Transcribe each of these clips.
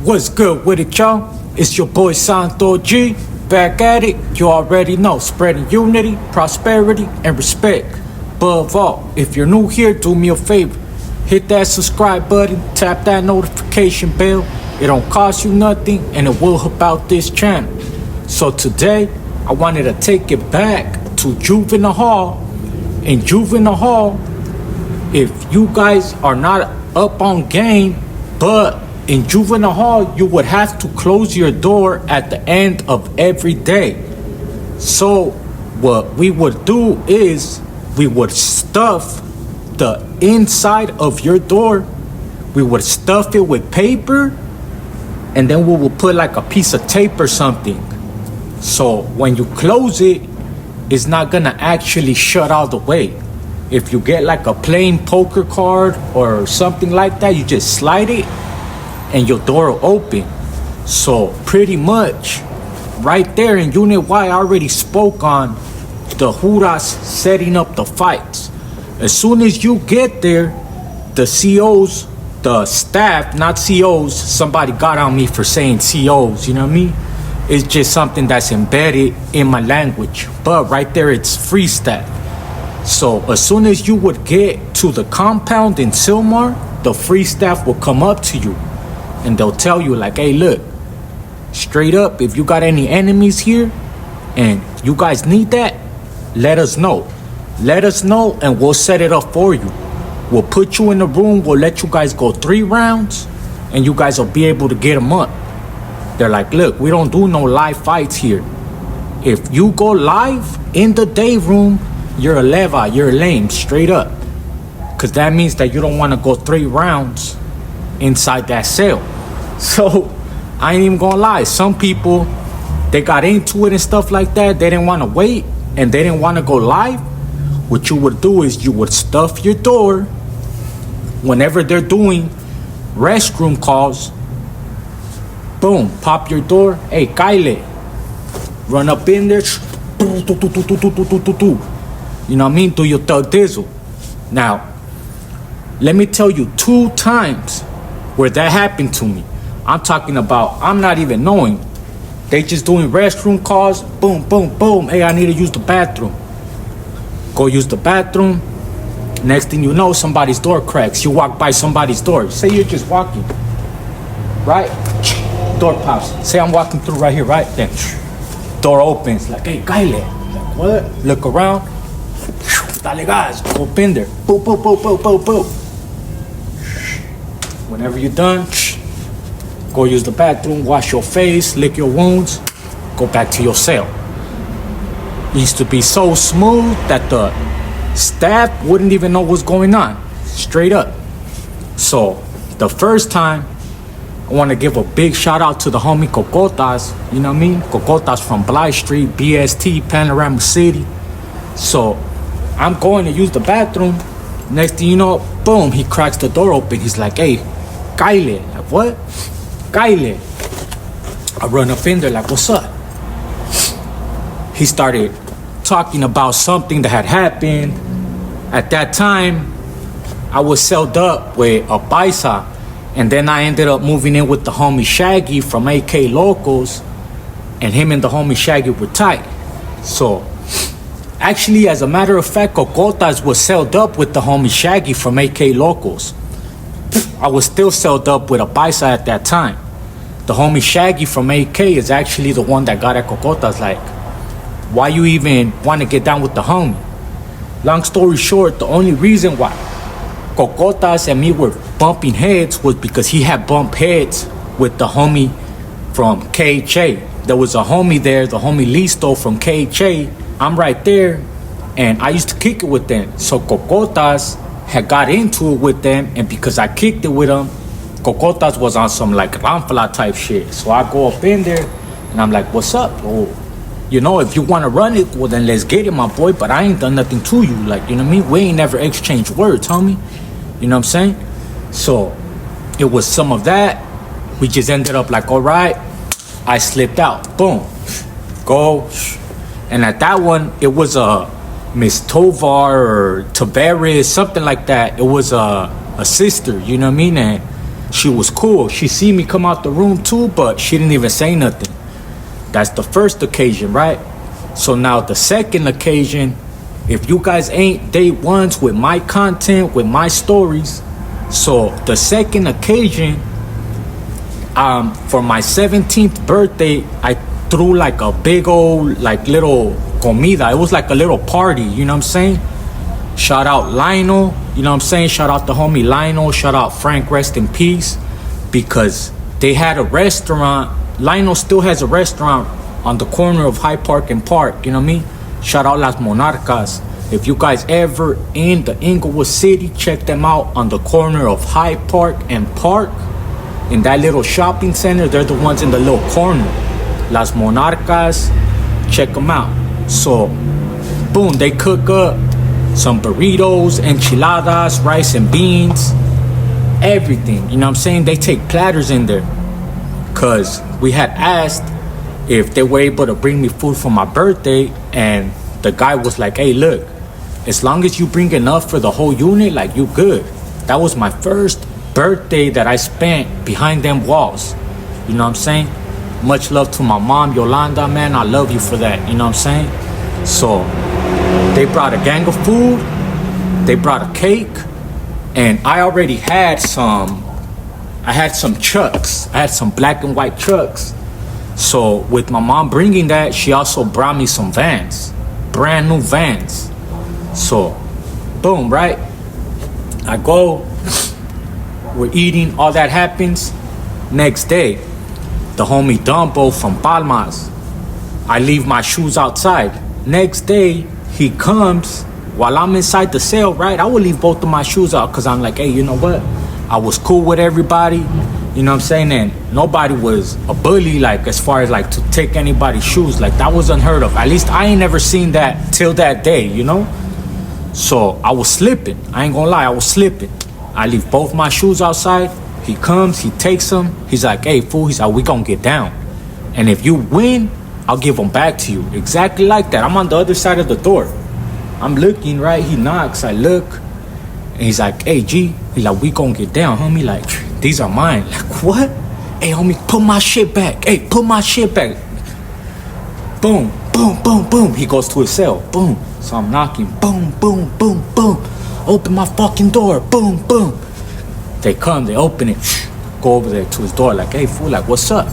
What's good with it, y'all? It's your boy Santo G, back at it. You already know, spreading unity, prosperity, and respect. Above all, if you're new here, do me a favor. Hit that subscribe button, tap that notification bell. It don't cost you nothing, and it will help out this channel. So today, I wanted to take it back to Juvenile Hall. In Juvenile Hall, if you guys are not up on game, but in Juvenile Hall, you would have to close your door at the end of every day. So what we would do is we would stuff the inside of your door. We would stuff it with paper, and then we would put like a piece of tape or something. So when you close it, it's not gonna actually shut all the way. If you get like a plain poker card or something like that, you just slide it and your door will open. So pretty much right there in Unit Y, I already spoke on the Juras setting up the fights. As soon as you get there, the COs, the staff, not COs, somebody got on me for saying COs, you know what I mean? It's just something that's embedded in my language. But right there, it's free staff. So as soon as you would get to the compound in Silmar, the free staff will come up to you and they'll tell you like, hey, look, straight up, if you got any enemies here and you guys need that, let us know. Let us know and we'll set it up for you. We'll put you in the room. We'll let you guys go 3 rounds and you guys will be able to get them up. They're like, look, we don't do no live fights here. If you go live in the day room, you're a leva, you're lame, straight up. Because that means that you don't want to go 3 rounds inside that cell. So, I ain't even gonna lie. Some people, they got into it and stuff like that. They didn't want to wait and they didn't want to go live. What you would do is you would stuff your door whenever they're doing restroom calls. Boom, pop your door. Hey, Kyle, run up in there. You know what I mean? Do your thug dizzle. Now, let me tell you 2 times where that happened to me. I'm talking about, I'm not even knowing. They just doing restroom calls. Boom, boom, boom. Hey, I need to use the bathroom. Go use the bathroom. Next thing you know, somebody's door cracks. You walk by somebody's door. Say you're just walking, right? Door pops. Say I'm walking through right here, right? Then door opens. Like, hey, Kyle. Like, what? Look around. Dale gas. Go up in there. Boop, boop, boop, boop, boop, boop. Whenever you're done, go use the bathroom, wash your face, lick your wounds, go back to your cell. It used to be so smooth that the staff wouldn't even know what's going on. Straight up. So, the first time, I want to give a big shout out to the homie Cocotas. You know what I mean? Cocotas from Bly Street, BST, Panorama City. So, I'm going to use the bathroom. Next thing you know, boom, he cracks the door open. He's like, hey, Kyle. Like, what? Kyle. I run up in there like, what's up? He started talking about something that had happened. At that time, I was sold up with a paisa. And then I ended up moving in with the homie Shaggy from AK Locals. And him and the homie Shaggy were tight. So, actually, as a matter of fact, Cocotas was sold up with the homie Shaggy from AK Locals. I was still sold up with a paisa at that time. The homie Shaggy from AK is actually the one that got at Cocotas like, why you even want to get down with the homie? Long story short, the only reason why Cocotas and me were bumping heads was because he had bumped heads with the homie from KHA. There was a homie there, the homie Listo from KHA. I'm right there, and I used to kick it with them. So Cocotas had got into it with them, and because I kicked it with them, Cocotas was on some like Ramfala type shit. So I go up in there, and I'm like, what's up? Oh, you know, if you want to run it, well, then let's get it, my boy. But I ain't done nothing to you. Like, you know what I mean? We ain't never exchanged words, homie. You know what I'm saying? So it was some of that. We just ended up like, all right. I slipped out. Boom. Go. And at that one, it was a Miss Tovar or Tavares, something like that. It was a sister, you know what I mean? And she was cool. She see me come out the room too, but she didn't even say nothing. That's the first occasion, right? So now the second occasion, if you guys ain't day ones with my content, with my stories, so the second occasion, for my 17th birthday, I threw like a big old, like little comida. It was like a little party, you know what I'm saying? Shout out Lionel, you know what I'm saying? Shout out the homie Lionel, shout out Frank, rest in peace, because they had a restaurant. Lionel still has a restaurant on the corner of Hyde Park and Park, you know what I mean? Shout out Las Monarcas. If you guys ever in the Inglewood City, check them out on the corner of Hyde Park and Park. In that little shopping center, they're the ones in the little corner. Las Monarcas, check them out. So, boom, they cook up some burritos, enchiladas, rice and beans, everything, you know what I'm saying? They take platters in there. Cause we had asked if they were able to bring me food for my birthday, and the guy was like, hey, look, as long as you bring enough for the whole unit, like, you good. That was my first birthday that I spent behind them walls. You know what I'm saying? Much love to my mom, Yolanda, man. I love you for that. You know what I'm saying? So they brought a gang of food. They brought a cake. And I already had some chucks. I had some black and white chucks. So with my mom bringing that, she also brought me some Vans. Brand new Vans. So, boom, right? I go. We're eating. All that happens. Next day, the homie Dumbo from Palmas. I leave my shoes outside. Next day, he comes while I'm inside the cell, right? I would leave both of my shoes out because I'm like, hey, you know what? I was cool with everybody. You know what I'm saying? And nobody was a bully, like, as far as, like, to take anybody's shoes. Like, that was unheard of. At least I ain't never seen that till that day, you know? So I was slipping. I ain't gonna lie, I was slipping. I leave both my shoes outside. He comes, he takes them. He's like, hey, fool. He's like, we gonna get down. And if you win, I'll give them back to you. Exactly like that. I'm on the other side of the door. I'm looking, right? He knocks. I look. And he's like, hey, G. He's like, we gonna get down, homie. Like, these are mine. Like, what? Hey, homie, put my shit back. Hey, put my shit back. Boom, boom, boom, boom. He goes to his cell. Boom. So I'm knocking. Boom, boom, boom, boom. Open my fucking door. Boom, boom. They come, they open it. Go over there to his door. Like, hey, fool, like, what's up?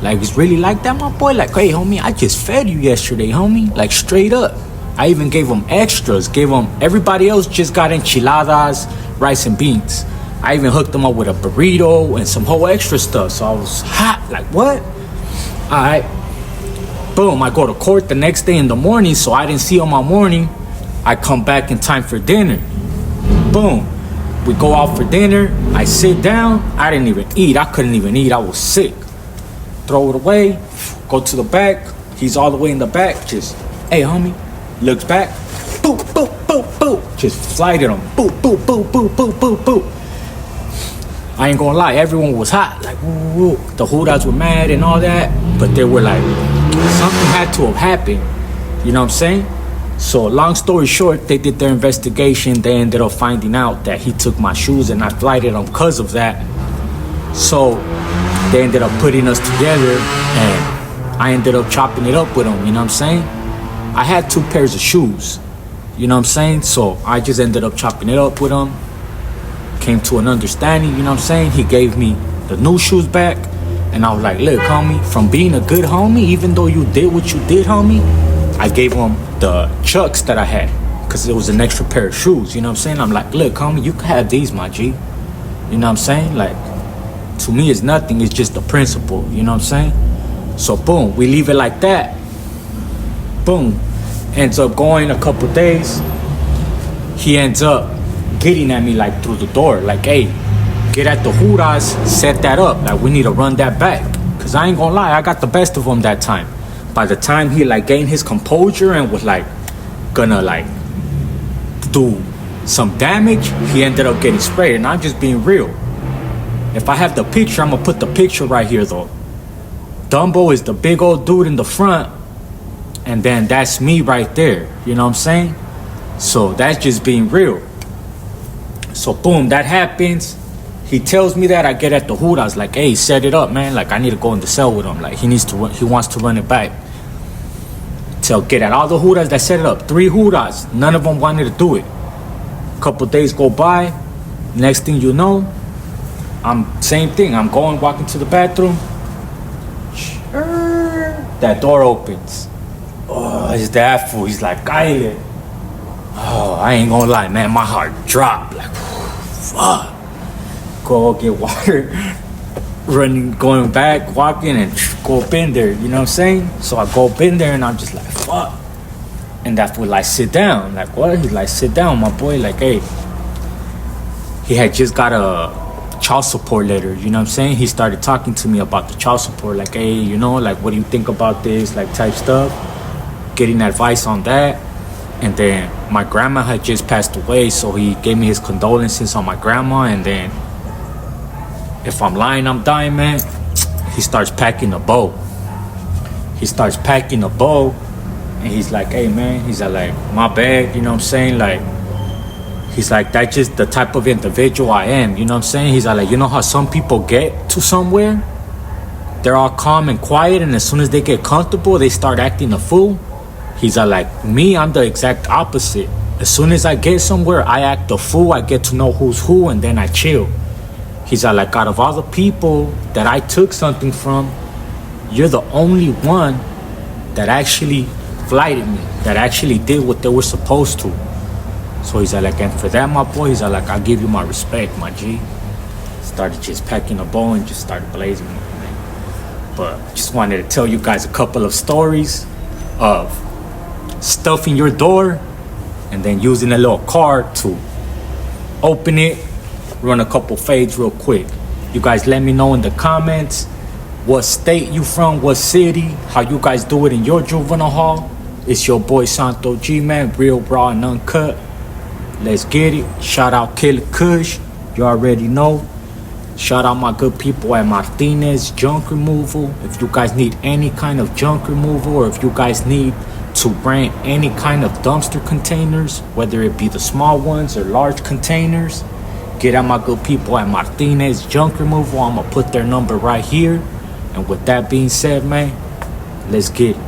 Like, it's really like that, my boy? Like, hey, homie, I just fed you yesterday, homie. Like, straight up. I even gave him extras. Everybody else just got enchiladas, rice and beans. I even hooked them up with a burrito and some whole extra stuff. So I was hot. Like, what? All right. Boom. I go to court the next day in the morning, so I didn't see him all morning. I come back in time for dinner. Boom. We go out for dinner. I sit down. I didn't even eat. I couldn't even eat. I was sick. Throw it away. Go to the back. He's all the way in the back. Just, hey, homie. Looks back. Boop, boop, boop, boop. Just flighted him. Boop, boop, boop, boop, boop, boop, boop. I ain't gonna lie. Everyone was hot. Like, woo, woo. The Hudas were mad and all that. But they were like, something had to have happened. You know what I'm saying? So long story short, they did their investigation. They ended up finding out that he took my shoes and I flighted him because of that. So they ended up putting us together and I ended up chopping it up with him. You know what I'm saying? I had 2 pairs of shoes. You know what I'm saying? So I just ended up chopping it up with him. Came to an understanding, you know what I'm saying? He gave me the new shoes back. And I was like, look, homie, from being a good homie, even though you did what you did, homie, I gave him the chucks that I had because it was an extra pair of shoes. You know what I'm saying? I'm like, look, homie, you can have these, my G. You know what I'm saying? Like, to me, it's nothing. It's just the principle. You know what I'm saying? So, boom, we leave it like that. Boom. Ends up going a couple days. He ends up getting at me, like, through the door. Like, hey, get at the Judas, set that up. Like, we need to run that back. Because I ain't gonna lie, I got the best of him that time. By the time he, like, gained his composure and was, like, gonna, like, do some damage, he ended up getting sprayed. And I'm just being real. If I have the picture, I'm gonna put the picture right here, though. Dumbo is the big old dude in the front. And then that's me right there. You know what I'm saying? So that's just being real. So boom, that happens. He tells me that. I get at the Judas, like, hey, set it up, man. Like, I need to go in the cell with him. Like, he wants to run it back. So get at all the Judas that set it up. 3 Judas. None of them wanted to do it. A couple days go by. Next thing you know, same thing. I'm walking to the bathroom. That door opens. Oh, it's that fool. He's like, Kyle. Oh, I ain't gonna lie, man. My heart dropped. Like, fuck. Go get water. Going back, walking, and go up in there. You know what I'm saying? So I go up in there, and I'm just like, fuck. And that fool like, sit down. Like, what? He's like, sit down, my boy. Like, hey. He had just got a child support letter. You know what I'm saying? He started talking to me about the child support. Like, hey, you know, like, what do you think about this? Like, type stuff. Getting advice on that. And then my grandma had just passed away, so he gave me his condolences on my grandma. And then, if I'm lying, I'm dying, man. He starts packing a bow. And he's like, hey, man. He's like, my bad. You know what I'm saying? Like, he's like, that's just the type of individual I am. You know what I'm saying? He's like, you know how some people get to somewhere? They're all calm and quiet, and as soon as they get comfortable, they start acting a fool. He's like, me, I'm the exact opposite. As soon as I get somewhere, I act a fool. I get to know who's who, and then I chill. He's like, out of all the people that I took something from, you're the only one that actually flighted me, that actually did what they were supposed to. So he's like, and for that, my boy, he's like, I'll give you my respect, my G. Started just packing a bow and just started blazing with me, man. But just wanted to tell you guys a couple of stories of stuffing your door and then using a little card to open it, run a couple fades real quick. You guys let me know in the comments what state you from, what city, how you guys do it in your juvenile hall. It's your boy Santo G, man, real raw and uncut. Let's get it. Shout out Killer Kush. You already know. Shout out my good people at Martinez Junk Removal. If you guys need any kind of junk removal, or if you guys need to rent any kind of dumpster containers, whether it be the small ones or large containers, get at my good people at Martinez Junk Removal. I'm going to put their number right here. And with that being said, man, let's get it.